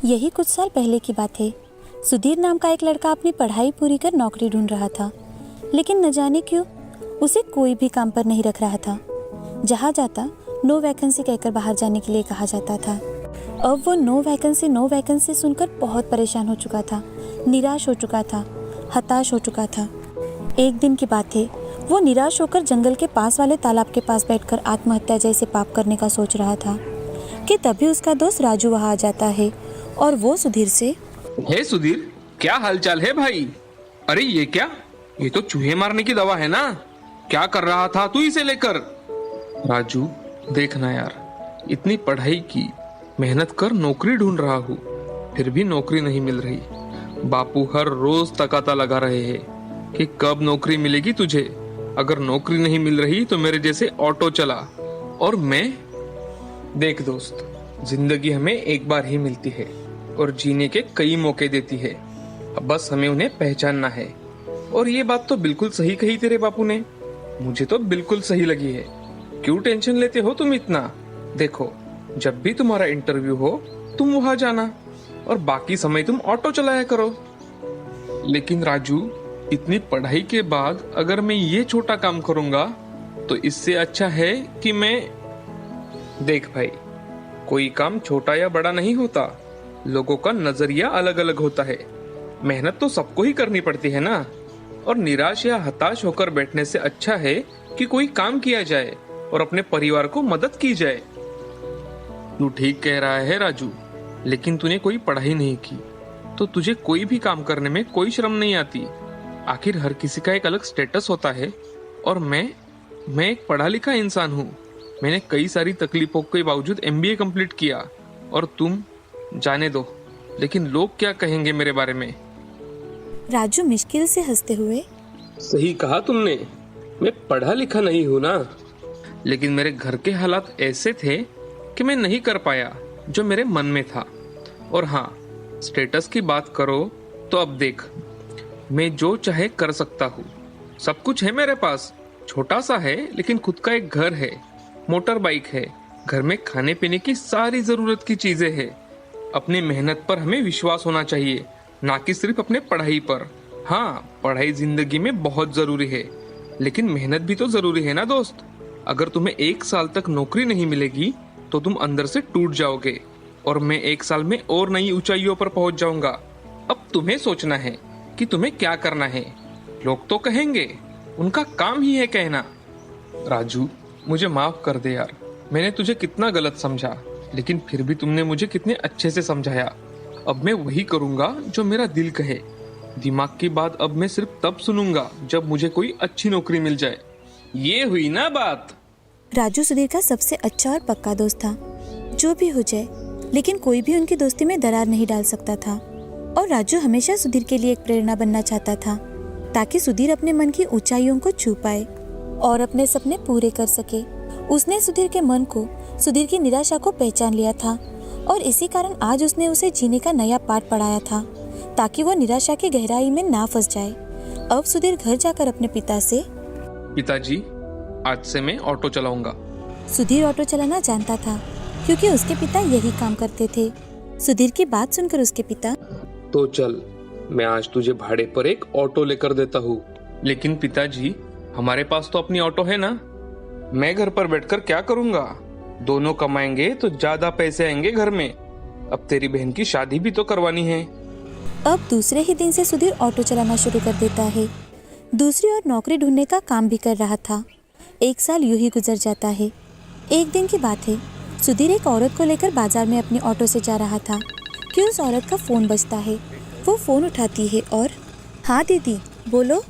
यही कुछ साल पहले की बात है। सुधीर नाम का एक लड़का अपनी पढ़ाई पूरी कर नौकरी ढूंढ रहा था, लेकिन न जाने क्यों उसे कोई भी काम पर नहीं रख रहा था। जहाँ जाता नो वैकेंसी कहकर बाहर जाने के लिए कहा जाता था। अब वो नो वैकेंसी सुनकर बहुत परेशान हो चुका था, निराश हो चुका था, हताश हो चुका था। एक दिन की बात है, वो निराश होकर जंगल के पास वाले तालाब के पास बैठकर आत्महत्या जैसे पाप करने का सोच रहा था कि तभी उसका दोस्त राजू वहाँ आ जाता है और वो सुधीर से, हे सुधीर, क्या हालचाल है भाई? अरे ये क्या? ये तो चूहे मारने की दवा है ना? क्या कर रहा था तू इसे लेकर? राजू, देखना यार, इतनी पढ़ाई की, मेहनत कर नौकरी ढूंढ रहा हूँ, फिर भी नौकरी नहीं मिल रही। बापू हर रोज तकाता लगा रहे हैं कि कब नौकरी मिलेगी तुझे। अगर नौकरी नहीं मिल रही तो मेरे जैसे ऑटो चला। और मैं, देख दोस्त, जिंदगी हमें एक बार ही मिलती है और जीने के कई मौके देती है। अब बस हमें उन्हें पहचानना है। और ये बात तो बिल्कुल सही कही तेरे बापू ने, मुझे तो बिल्कुल सही लगी है। क्यों टेंशन लेते हो तुम इतना? देखो, जब भी तुम्हारा इंटरव्यू हो तुम वहां जाना और बाकी समय तुम ऑटो चलाया करो। लेकिन राजू, इतनी पढ़ाई के बाद अगर मैं ये छोटा काम करूंगा तो इससे अच्छा है कि मैं, देख भाई, कोई काम छोटा या बड़ा नहीं होता, लोगों का नजरिया अलग अलग होता है। मेहनत तो सबको ही करनी पड़ती है ना। और निराश या हताश होकर बैठने से अच्छा है कि कोई काम किया जाए और अपने परिवार को मदद की जाए। तू ठीक कह रहा है राजू, लेकिन तूने कोई पढ़ाई नहीं की तो तुझे कोई भी काम करने में कोई शर्म नहीं आती। आखिर हर किसी का एक अलग स्टेटस होता है और मैं एक पढ़ा लिखा इंसान हूँ। मैंने कई सारी तकलीफों के बावजूद MBA कंप्लीट किया और तुम, जाने दो, लेकिन लोग क्या कहेंगे मेरे बारे में? राजू मुश्किल से हंसते हुए, सही कहा तुमने, मैं पढ़ा लिखा नहीं हूँ ना, लेकिन मेरे घर के हालात ऐसे थे कि मैं नहीं कर पाया जो मेरे मन में था। और हाँ, स्टेटस की बात करो तो अब देख, मैं जो चाहे कर सकता हूँ। सब कुछ है मेरे पास, छोटा सा है लेकिन खुद का एक घर है, मोटर बाइक है, घर में खाने पीने की सारी जरूरत की चीजें हैं। अपनी मेहनत पर हमें विश्वास होना चाहिए, ना कि सिर्फ अपने पढ़ाई पर। हाँ, पढ़ाई जिंदगी में बहुत जरूरी है, लेकिन मेहनत भी तो जरूरी है ना दोस्त। अगर तुम्हें 1 साल तक नौकरी नहीं मिलेगी तो तुम अंदर से टूट जाओगे और मैं 1 साल में और नई ऊंचाइयों पर पहुंच जाऊंगा। अब तुम्हें सोचना है कि तुम्हें क्या करना है। लोग तो कहेंगे, उनका काम ही है कहना। राजू, मुझे माफ कर दे यार, मैंने तुझे कितना गलत समझा, लेकिन फिर भी तुमने मुझे कितने अच्छे से समझाया। अब मैं वही करूंगा जो मेरा दिल कहे। दिमाग की बात अब मैं सिर्फ तब सुनूंगा जब मुझे कोई अच्छी नौकरी मिल जाए। ये हुई ना बात? राजू सुधीर का सबसे अच्छा और पक्का दोस्त था। जो भी हो जाए, लेकिन कोई भी उनकी दोस्ती में दरार नहीं डाल सकता था। और राजू हमेशा सुधीर के लिए एक प्रेरणा बनना चाहता था, ताकि सुधीर अपने मन की ऊंचाइयों को छू पाए और अपने सपने पूरे कर सके। उसने सुधीर के मन को, सुधीर की निराशा को पहचान लिया था और इसी कारण आज उसने उसे जीने का नया पाठ पढ़ाया था, ताकि वो निराशा की गहराई में ना फंस जाए। अब सुधीर घर जाकर अपने पिता से, पिताजी, आज से मैं ऑटो चलाऊंगा। सुधीर ऑटो चलाना जानता था क्योंकि उसके पिता यही काम करते थे। सुधीर की बात सुनकर उसके पिता, तो चल, मैं आज तुझे भाड़े पर एक ऑटो लेकर देता हूँ। लेकिन पिताजी, हमारे पास तो अपनी ऑटो है ना, मैं घर पर बैठकर क्या करूँगा? दोनों कमाएंगे तो ज्यादा पैसे आएंगे घर में। अब तेरी बहन की शादी भी तो करवानी है। अब दूसरे ही दिन से सुधीर ऑटो चलाना शुरू कर देता है। दूसरी ओर नौकरी ढूंढने का काम भी कर रहा था। 1 साल यूं ही गुजर जाता है। एक दिन की बात है, सुधीर एक औरत को लेकर बाजार में अपनी ऑटो से जा रहा था कि उस औरत का फ़ोन बजता है। वो फ़ोन उठाती है और, हाँ दीदी बोलो।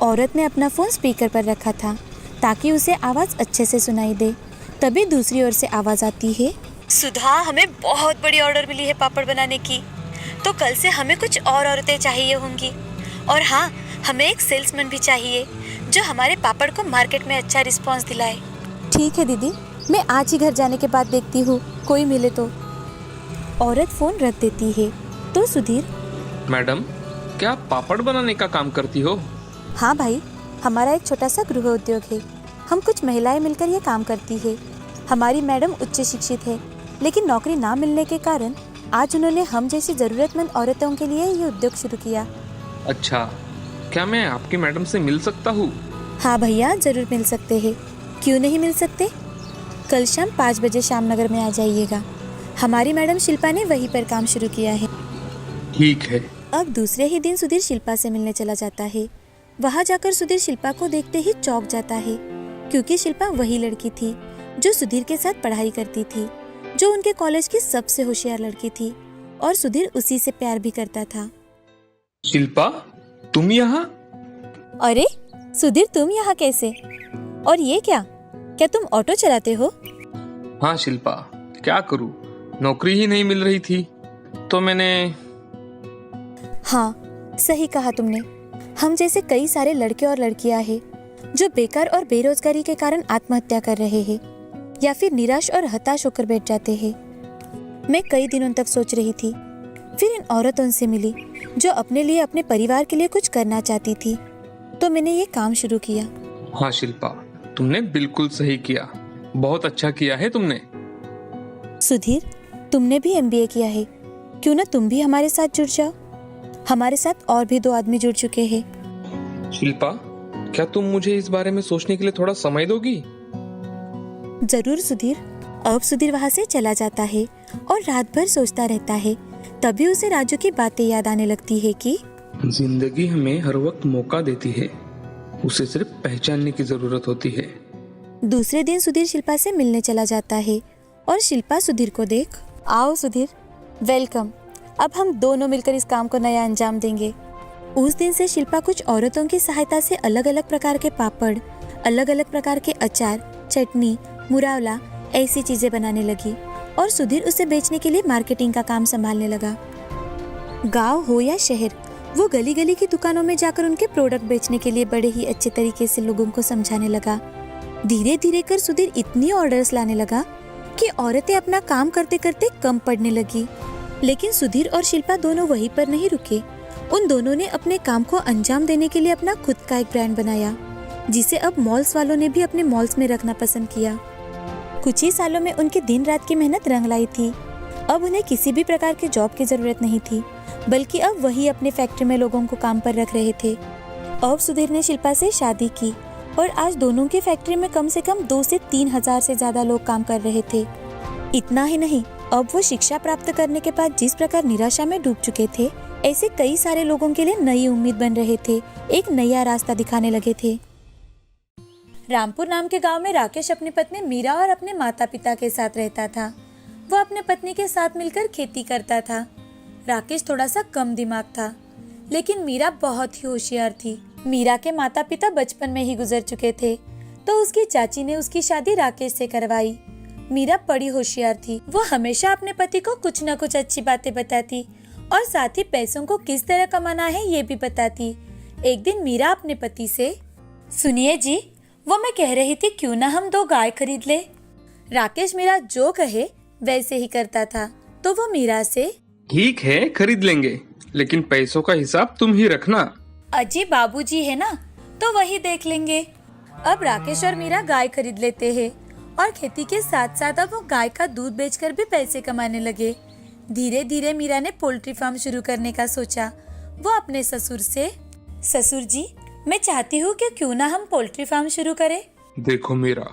औरत ने अपना फ़ोन स्पीकर पर रखा था ताकि उसे आवाज़ अच्छे से सुनाई दे। तभी दूसरी ओर से आवाज़ आती है, सुधा, हमें बहुत बड़ी ऑर्डर मिली है पापड़ बनाने की, तो कल से हमें कुछ और औरतें चाहिए होंगी। और हाँ, हमें एक सेल्समैन भी चाहिए जो हमारे पापड़ को मार्केट में अच्छा रिस्पॉन्स दिलाए। ठीक है दीदी, मैं आज ही घर जाने के बाद देखती हूँ, कोई मिले तो। औरत फ़ोन रख देती है तो सुधीर, मैडम, क्या आप पापड़ बनाने का काम करती हो? हाँ भाई, हमारा एक छोटा सा गृह उद्योग है। हम कुछ महिलाएं मिलकर ये काम करती है। हमारी मैडम उच्च शिक्षित है, लेकिन नौकरी ना मिलने के कारण आज उन्होंने हम जैसी जरूरतमंद औरतों के लिए ये उद्योग शुरू किया। अच्छा, क्या मैं आपकी मैडम से मिल सकता हूँ? हाँ भैया, जरूर मिल सकते हैं। क्यों नहीं मिल सकते? कल शाम 5 बजे श्यामनगर में आ जाइएगा। हमारी मैडम शिल्पा ने वहीं पर काम शुरू किया है। ठीक है। अब दूसरे ही दिन सुधीर शिल्पा से मिलने चला जाता है। वहां जाकर सुधीर शिल्पा को देखते ही चौंक जाता है, क्योंकि शिल्पा वही लड़की थी जो सुधीर के साथ पढ़ाई करती थी, जो उनके कॉलेज की सबसे होशियार लड़की थी, और सुधीर उसी से प्यार भी करता था। शिल्पा, तुम यहाँ? अरे सुधीर, तुम यहाँ कैसे? और ये क्या तुम ऑटो चलाते हो? हाँ शिल्पा, क्या करूँ, नौकरी ही नहीं मिल रही थी तो मैंने। हाँ, सही कहा तुमने। हम जैसे कई सारे लड़के और लड़कियां हैं जो बेकार और बेरोजगारी के कारण आत्महत्या कर रहे हैं या फिर निराश और हताश होकर बैठ जाते हैं। मैं कई दिनों तक सोच रही थी, फिर इन औरतों से मिली जो अपने लिए, अपने परिवार के लिए कुछ करना चाहती थी, तो मैंने ये काम शुरू किया। हाँ शिल्पा, तुमने बिल्कुल सही किया, बहुत अच्छा किया है तुमने। सुधीर, तुमने भी MBA किया है, क्यों ना तुम भी हमारे साथ जुड़ जाओ। हमारे साथ और भी 2 आदमी जुड़ चुके हैं। शिल्पा, क्या तुम मुझे इस बारे में सोचने के लिए थोड़ा समय दोगी? जरूर सुधीर। अब सुधीर वहाँ से चला जाता है और रात भर सोचता रहता है। तभी उसे राजू की बातें याद आने लगती है कि जिंदगी हमें हर वक्त मौका देती है, उसे सिर्फ पहचानने की जरूरत होती है। दूसरे दिन सुधीर शिल्पा से मिलने चला जाता है और शिल्पा सुधीर को देख, आओ सुधीर, वेलकम। अब हम दोनों मिलकर इस काम को नया अंजाम देंगे। उस दिन से शिल्पा कुछ औरतों की सहायता से अलग अलग प्रकार के पापड़, अलग अलग प्रकार के अचार, चटनी, मुरावला ऐसी चीजें बनाने लगी और सुधीर उसे बेचने के लिए मार्केटिंग का काम संभालने लगा। गांव हो या शहर, वो गली गली की दुकानों में जाकर उनके प्रोडक्ट बेचने के लिए बड़े ही अच्छे तरीके से लोगों को समझाने लगा। धीरे धीरे कर सुधीर इतनी ऑर्डर्स लाने लगा कि औरतें अपना काम करते करते कम पड़ने लगी। लेकिन सुधीर और शिल्पा दोनों वहीं पर नहीं रुके। उन दोनों ने अपने काम को अंजाम देने के लिए अपना खुद का एक ब्रांड बनाया, जिसे अब मॉल्स वालों ने भी अपने मॉल्स में रखना पसंद किया। कुछ ही सालों में उनकी दिन रात की मेहनत रंग लाई थी। अब उन्हें किसी भी प्रकार की जॉब की जरूरत नहीं थी, बल्कि अब वही अपने फैक्ट्री में लोगों को काम पर रख रहे थे। अब सुधीर ने शिल्पा से शादी की और आज दोनों की फैक्ट्री में कम से कम 2 से 3 हजार से ज्यादा लोग काम कर रहे थे। इतना ही नहीं, अब वो शिक्षा प्राप्त करने के बाद जिस प्रकार निराशा में डूब चुके थे, ऐसे कई सारे लोगों के लिए नई उम्मीद बन रहे थे, एक नया रास्ता दिखाने लगे थे। रामपुर नाम के गांव में राकेश अपनी पत्नी मीरा और अपने माता पिता के साथ रहता था। वो अपने पत्नी के साथ मिलकर खेती करता था। राकेश थोड़ा सा कम दिमाग था, लेकिन मीरा बहुत ही होशियार थी। मीरा के माता पिता बचपन में ही गुजर चुके थे, तो उसकी चाची ने उसकी शादी राकेश से करवाई। मीरा बड़ी होशियार थी। वो हमेशा अपने पति को कुछ न कुछ अच्छी बातें बताती और साथ ही पैसों को किस तरह कमाना है ये भी बताती। एक दिन मीरा अपने पति से, सुनिए जी, वो मैं कह रही थी क्यों ना हम 2 गाय खरीद ले। राकेश मीरा जो कहे वैसे ही करता था, तो वो मीरा से, ठीक है खरीद लेंगे, लेकिन पैसों का हिसाब तुम ही रखना। अजी बाबूजी है ना, तो वही देख लेंगे। अब राकेश और मीरा गाय खरीद लेते हैं और खेती के साथ साथ अब वो गाय का दूध बेचकर भी पैसे कमाने लगे। धीरे धीरे मीरा ने पोल्ट्री फार्म शुरू करने का सोचा। वो अपने ससुर से, ससुर जी, मैं चाहती हूँ कि क्यों ना हम पोल्ट्री फार्म शुरू करें। देखो मीरा,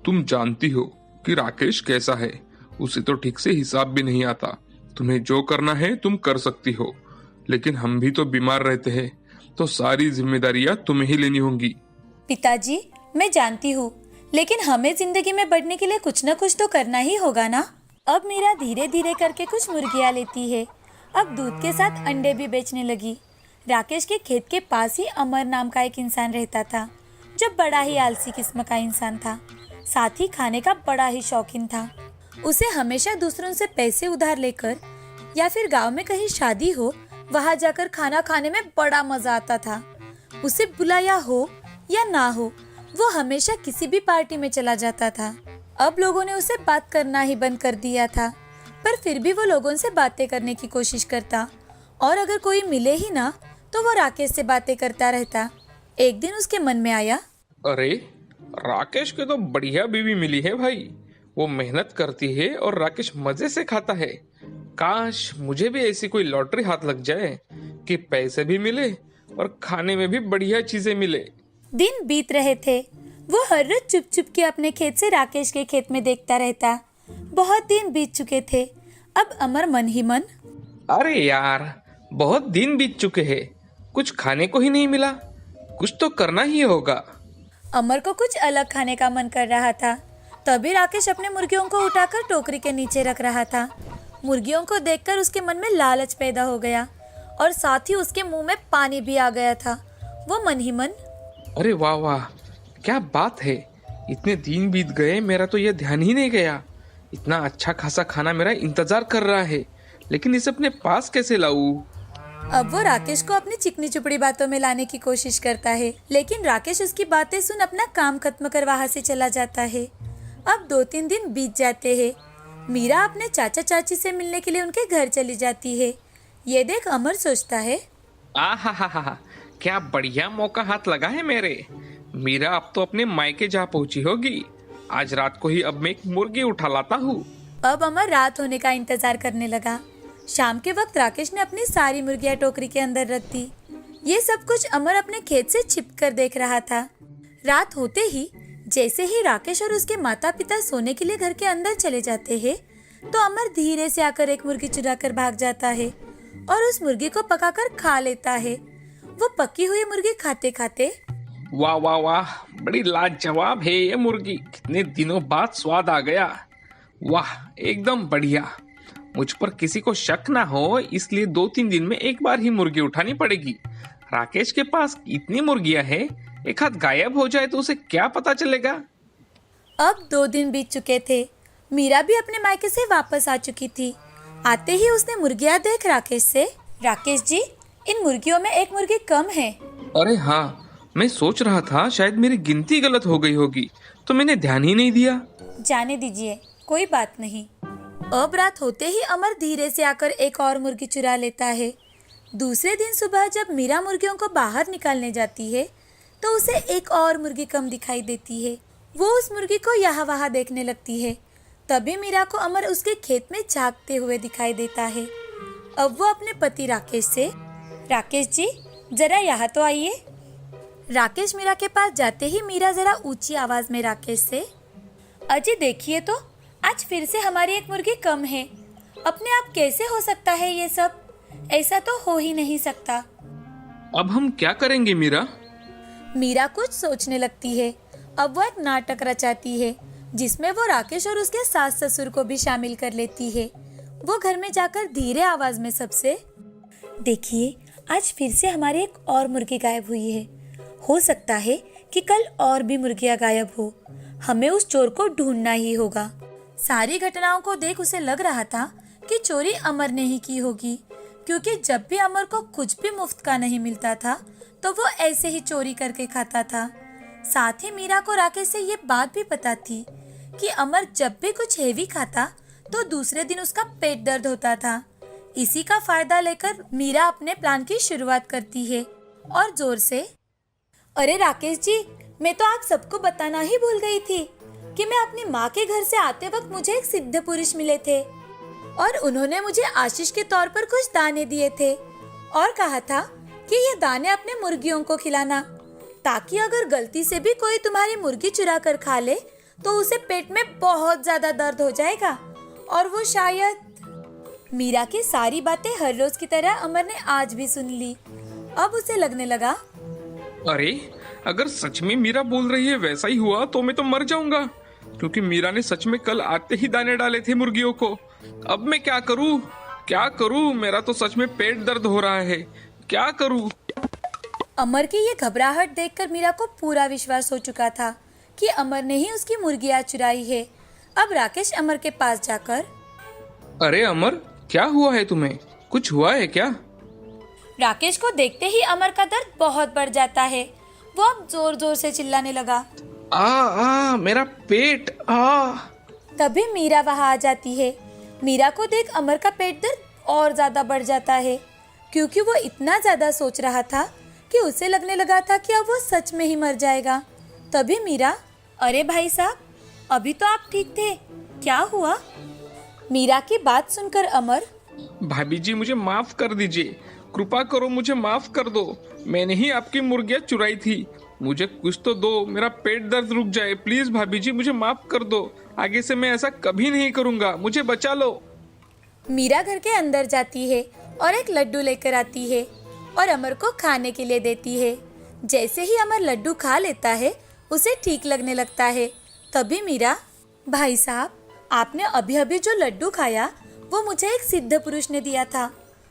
तुम जानती हो कि राकेश कैसा है, उसे तो ठीक से हिसाब भी नहीं आता। तुम्हें जो करना है तुम कर सकती हो, लेकिन हम भी तो बीमार रहते हैं, तो सारी जिम्मेदारियां तुम्हें ही लेनी होंगी। पिताजी, मैं जानती हूँ, लेकिन हमें जिंदगी में बढ़ने के लिए कुछ न कुछ तो करना ही होगा ना। अब मीरा धीरे धीरे करके कुछ मुर्गियाँ लेती है। अब दूध के साथ अंडे भी बेचने लगी। राकेश के खेत के पास ही अमर नाम का एक इंसान रहता था, जो बड़ा ही आलसी किस्म का इंसान था, साथ ही खाने का बड़ा ही शौकीन था। उसे हमेशा दूसरों से पैसे उधार लेकर या फिर गांव में कहीं शादी हो, वहां जाकर खाना खाने में बड़ा मजा आता था। उसे बुलाया हो या ना हो, वो हमेशा किसी भी पार्टी में चला जाता था। अब लोगों ने उसे बात करना ही बंद कर दिया था, पर फिर भी वो लोगों से बातें करने की कोशिश करता, और अगर कोई मिले ही ना तो वो राकेश से बातें करता रहता। एक दिन उसके मन में आया, अरे राकेश को तो बढ़िया बीवी मिली है भाई, वो मेहनत करती है और राकेश मजे से खाता है। काश मुझे भी ऐसी कोई लॉटरी हाथ लग जाए कि पैसे भी मिले और खाने में भी बढ़िया चीजें मिले। दिन बीत रहे थे। वो हर रोज चुप चुप के अपने खेत से राकेश के खेत में देखता रहता। बहुत दिन बीत चुके थे। अब अमर मन ही मन, अरे यार, बहुत दिन बीत चुके हैं, कुछ खाने को ही नहीं मिला, कुछ तो करना ही होगा। अमर को कुछ अलग खाने का मन कर रहा था। तभी राकेश अपने मुर्गियों को उठाकर टोकरी के नीचे रख रहा था। मुर्गियों को देखकर उसके मन में लालच पैदा हो गया और साथ ही उसके मुंह में पानी भी आ गया था। वो मन ही मन, अरे वाह वाह, क्या बात है, इतने दिन बीत गए, मेरा तो यह ध्यान ही नहीं गया। इतना अच्छा खासा खाना मेरा इंतजार कर रहा है, लेकिन इसे अपने पास कैसे लाऊं? अब वो राकेश को अपनी चिकनी चुपड़ी बातों में लाने की कोशिश करता है, लेकिन राकेश उसकी बातें सुन अपना काम खत्म कर वहाँ से चला जाता है। अब 2-3 दिन बीत जाते हैं। मीरा अपने चाचा चाची से मिलने के लिए उनके घर चली जाती है। ये देख अमर सोचता है, आहा, क्या बढ़िया मौका हाथ लगा है मेरे। मीरा अब तो अपने मायके जा पहुंची होगी। आज रात को ही अब मैं एक मुर्गी उठा लाता हूँ। अब अमर रात होने का इंतजार करने लगा। शाम के वक्त राकेश ने अपनी सारी मुर्गियां टोकरी के अंदर रख दी। ये सब कुछ अमर अपने खेत से छिपकर देख रहा था। रात होते ही जैसे ही राकेश और उसके माता पिता सोने के लिए घर के अंदर चले जाते हैं, तो अमर धीरे से आकर एक मुर्गी चुरा कर भाग जाता है और उस मुर्गी को पकाकर खा लेता है। वो पकी हुई मुर्गी खाते खाते, वाह वाह वाह, बड़ी लाजवाब है ये मुर्गी, कितने दिनों बाद स्वाद आ गया। वाह, एकदम बढ़िया। मुझ पर किसी को शक ना हो, इसलिए 2-3 दिन में एक बार ही मुर्गी उठानी पड़ेगी। राकेश के पास इतनी मुर्गियां हैं, एक हाथ गायब हो जाए तो उसे क्या पता चलेगा। अब 2 दिन बीत चुके थे। मीरा भी अपने मायके से वापस आ चुकी थी। आते ही उसने मुर्गियां देख राकेश से, राकेश जी, इन मुर्गियों में एक मुर्गी कम है। अरे हाँ, मैं सोच रहा था शायद मेरी गिनती गलत हो गई होगी, तो मैंने ध्यान ही नहीं दिया। जाने दीजिए, कोई बात नहीं। अब रात होते ही अमर धीरे से आकर एक और मुर्गी चुरा लेता है। दूसरे दिन सुबह जब मीरा मुर्गियों को बाहर निकालने जाती है, तो उसे एक और मुर्गी कम दिखाई देती है। वो उस मुर्गी को यहाँ वहाँ देखने लगती है। तभी मीरा को अमर उसके खेत में झांकते हुए दिखाई देता है। अब वो अपने पति राकेश से, राकेश जी, जरा यहाँ तो आइए। राकेश मीरा के पास जाते ही मीरा जरा ऊंची आवाज में राकेश से, अजी देखिए तो, आज फिर से हमारी एक मुर्गी कम है। अपने आप कैसे हो सकता है ये सब? ऐसा तो हो ही नहीं सकता। अब हम क्या करेंगे मीरा? मीरा कुछ सोचने लगती है। अब वो एक नाटक रचाती है, जिसमें वो राकेश और उसके सास ससुर को भी शामिल कर लेती है। वो घर में जाकर धीरे आवाज में सबसे, देखिए, आज फिर से हमारी एक और मुर्गी गायब हुई है। हो सकता है कि कल और भी मुर्गियां गायब हो। हमें उस चोर को ढूंढना ही होगा। सारी घटनाओं को देख उसे लग रहा था कि चोरी अमर ने ही की होगी, क्योंकि जब भी अमर को कुछ भी मुफ्त का नहीं मिलता था, तो वो ऐसे ही चोरी करके खाता था। साथ ही मीरा को राकेश से ये बात भी पता थी कि अमर जब भी कुछ हेवी खाता, तो दूसरे दिन उसका पेट दर्द होता था। इसी का फायदा लेकर मीरा अपने प्लान की शुरुआत करती है और जोर से, अरे राकेश जी, मैं तो आप सबको बताना ही भूल गई थी कि मैं अपनी माँ के घर से आते वक्त मुझे एक सिद्ध पुरुष मिले थे और उन्होंने मुझे आशीष के तौर पर कुछ दाने दिए थे और कहा था कि ये दाने अपने मुर्गियों को खिलाना, ताकि अगर गलती से भी कोई तुम्हारी मुर्गी चुरा कर खा ले तो उसे पेट में बहुत ज्यादा दर्द हो जाएगा और वो शायद। मीरा की सारी बातें हर रोज की तरह अमर ने आज भी सुन ली। अब उसे लगने लगा, अरे अगर सच में मीरा बोल रही है वैसा ही हुआ तो मैं तो मर जाऊंगा, क्योंकि मीरा ने सच में कल आते ही दाने डाले थे मुर्गियों को। अब मैं क्या करूं? मेरा तो सच में पेट दर्द हो रहा है, क्या करूं? अमर की ये घबराहट देखकर मीरा को पूरा विश्वास हो चुका था कि अमर ने ही उसकी मुर्गियां चुराई है। अब राकेश अमर के पास जाकर, अरे अमर, क्या हुआ है तुम्हें? कुछ हुआ है क्या? राकेश को देखते ही अमर का दर्द बहुत बढ़ जाता है। वो अब जोर जोर से चिल्लाने लगा, मेरा पेट आ। तभी मीरा वहां आ जाती है। मीरा को देख अमर का पेट दर्द और ज्यादा बढ़ जाता है, क्योंकि वो इतना ज्यादा सोच रहा था कि उसे लगने लगा था कि अब वो सच में ही मर जाएगा। तभी मीरा, अरे भाई साहब, अभी तो आप ठीक थे, क्या हुआ? मीरा की बात सुनकर अमर, भाभी जी मुझे माफ कर दीजिए, कृपा करो मुझे माफ कर दो। मैंने ही आपकी मुर्गियां चुराई थी। मुझे कुछ तो दो, मेरा पेट दर्द रुक जाए। प्लीज भाभी जी मुझे माफ कर दो। आगे से मैं ऐसा कभी नहीं करूंगा, मुझे बचा लो। मीरा घर के अंदर जाती है और एक लड्डू लेकर आती है और अमर को खाने के लिए देती है। जैसे ही अमर लड्डू खा लेता है उसे ठीक लगने लगता है। तभी मीरा, भाई साहब, आपने अभी अभी जो लड्डू खाया वो मुझे एक सिद्ध पुरुष ने दिया था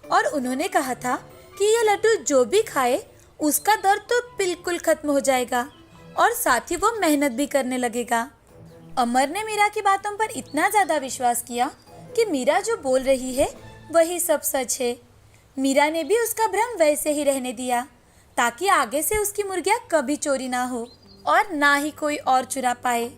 और उन्होंने कहा था कि ये लड्डू जो भी खाए उसका दर्द तो बिल्कुल खत्म हो जाएगा और साथ ही वो मेहनत भी करने लगेगा। अमर ने मीरा की बातों पर इतना ज्यादा विश्वास किया कि मीरा जो बोल रही है वही सब सच है। मीरा ने भी उसका भ्रम वैसे ही रहने दिया ताकि आगे से उसकी मुर्गियां कभी चोरी ना हो और ना ही कोई और चुरा पाए।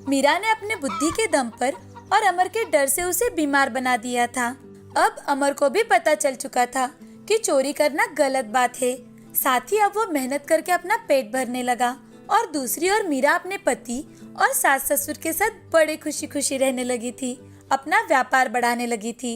मीरा ने अपने बुद्धि के दम पर और अमर के डर से उसे बीमार बना दिया था। अब अमर को भी पता चल चुका था कि चोरी करना गलत बात है। साथ ही अब वो मेहनत करके अपना पेट भरने लगा और दूसरी ओर मीरा अपने पति और सास ससुर के साथ बड़े खुशी खुशी रहने लगी थी, अपना व्यापार बढ़ाने लगी थी।